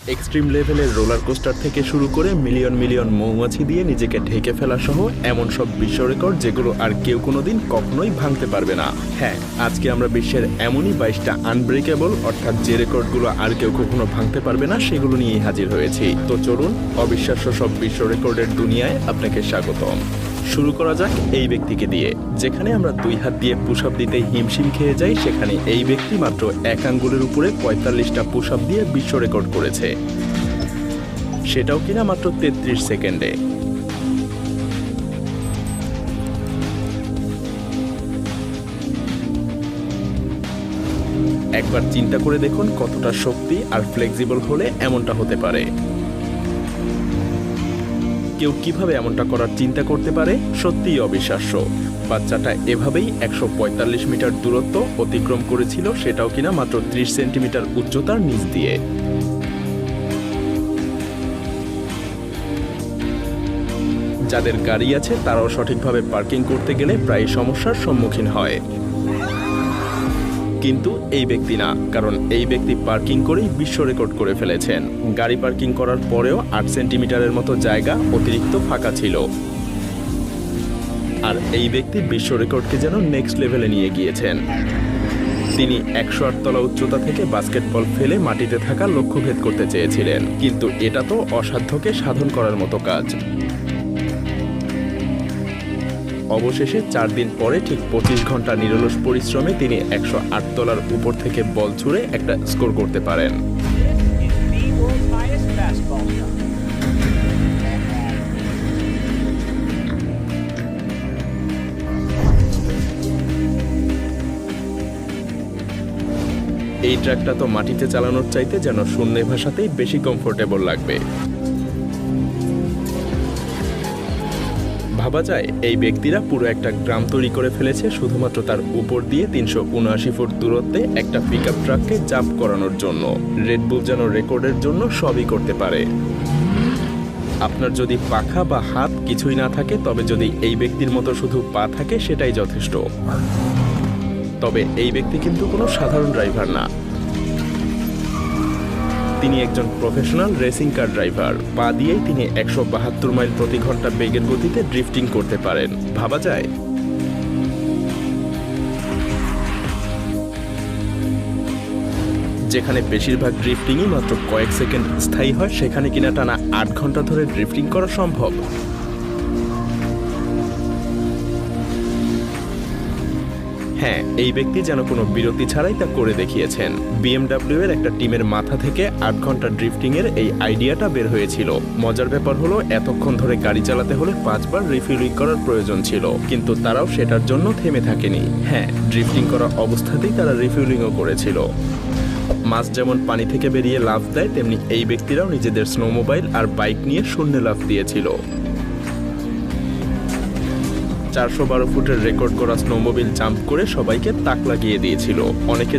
Extreme লেভেলের roller coaster থেকে শুরু করে মিলিয়ন মিলিয়ন মৌমাছি দিয়ে নিজেকে ঢেকে ফেলা সহ এমন সব বিশ্ব রেকর্ড যেগুলো আর কেউ কোনোদিন কখনোই ভাঙতে পারবে না। হ্যাঁ, আজকে আমরা বিশ্বের এমনই 22টা আনব্রেকেবল অর্থাৎ যে রেকর্ডগুলো আর কেউ কখনো ভাঙতে পারবে না সেগুলো নিয়েই হাজির হয়েছি। তো চলুন অবিশ্বাস্য সব বিশ্ব রেকর্ডের দুনিয়ায় আপনাকে স্বাগতম। শুরু করা যাক এই ব্যক্তিকে দিয়ে। যেখানে আমরা 2 হাত দিয়ে পুশ আপ দিতে হিমশিম খেয়ে যাই, সেখানে এই ব্যক্তি মাত্র 1 আঙ্গুলের উপরে 45টা পুশ আপ দিয়ে বিশ্ব রেকর্ড করেছে, সেটাও কিনা মাত্র 33 সেকেন্ডে। একবার চিন্তা করে দেখুন কতটা শক্তি আর ফ্লেক্সিবল হলে এমনটা হতে পারে। কেউ কিভাবে এমনটা করার চিন্তা করতে পারে, সত্যিই অবিশ্বাস্য। বাচ্চাটা এভাবেই 145 মিটার দূরত্ব অতিক্রম করেছিল, সেটাও কিনা মাত্র 30 সেন্টিমিটার উচ্চতার নিচ দিয়ে। যাদের গাড়ি আছে তারাও সঠিকভাবে পার্কিং করতে গেলে প্রায় সমস্যার সম্মুখীন হয়, কিন্তু এই ব্যক্তি না, কারণ এই ব্যক্তি পার্কিং করেই বিশ্ব রেকর্ড করে ফেলেছেন। গাড়ি পার্কিং করার পরেও 8 সেন্টিমিটারের মতো জায়গা অতিরিক্ত ফাঁকা ছিল। আর এই ব্যক্তি বিশ্ব রেকর্ডকে যেন নেক্সট লেভেলে নিয়ে গিয়েছেন। তিনি 108 তলা উচ্চতা থেকে বাস্কেটবল ফেলে মাটিতে থাকা লক্ষ্যভেদ করতে চেয়েছিলেন, কিন্তু এটা তো অসাধ্যকে সাধন করার মতো কাজ। অবশেষে 4 দিন পরে ঠিক 25 ঘন্টা নিরলস পরিশ্রমে তিনি 108 তলার উপর থেকে বল ছুঁড়ে একটা স্কোর করতে পারেন। এই ট্র্যাকটা তো মাটিতে চালানোর চাইতে যেন শূন্য ভাষাতেই বেশি কমফোর্টেবল লাগবে। ভাবা যায় এই ব্যক্তিরা পুরো একটা গ্রাম তৈরি করে ফেলেছে শুধুমাত্র তার উপর দিয়ে 379 ফুট দূরত্বে একটা পিকআপ ট্রাককে জাম্প করানোর জন্য। রেড বুল যেন রেকর্ডের জন্য সবই করতে পারে। আপনার যদি পাখা বা হাত কিছুই না থাকে, তবে যদি এই ব্যক্তির মতো শুধু পা থাকে সেটাই যথেষ্ট। তবে এই ব্যক্তি কিন্তু কোনো সাধারণ ড্রাইভার না, তিনি একজন প্রফেশনাল রেসিং কার ড্রাইভার। পা দিয়েই তিনি 172 মাইল প্রতি ঘন্টা বেগের গতিতে ড্রিফটিং করতে পারেন। ভাবা যায়? যেখানে বেশিরভাগ ড্রিফটিংই মাত্র কয়েক সেকেন্ড স্থায়ী হয়, সেখানে কিনা টানা 8 ঘন্টা ধরে ড্রিফটিং করা সম্ভব। হ্যাঁ, এই ব্যক্তি যেন কোনো বিরতি ছাড়াই তা করে দেখিয়েছেন। BMW এর একটা টিমের মাথা থেকে 8 ঘন্টা ড্রিফটিং এর এই আইডিয়াটা বের হয়েছিল। মজার ব্যাপার হলো এতক্ষণ ধরে গাড়ি চালাতে হলে 5 বার রিফিউলিং করার প্রয়োজন ছিল, কিন্তু তারাও সেটার জন্য থেমে থাকেনি। হ্যাঁ, ড্রিফটিং করা অবস্থাতেই তারা রিফিউলিংও করেছিল। মাছ যেমন পানি থেকে বেরিয়ে লাফ দেয়, তেমনি এই ব্যক্তিরাও নিজেদের স্নোমোবাইল আর বাইক নিয়ে শূন্যে লাফ দিয়েছিল। 412 ফুটের রেকর্ড করা স্নোমোবিল জাম্প করে সবাইকে তাক লাগিয়ে দিয়েছিল। অনেকে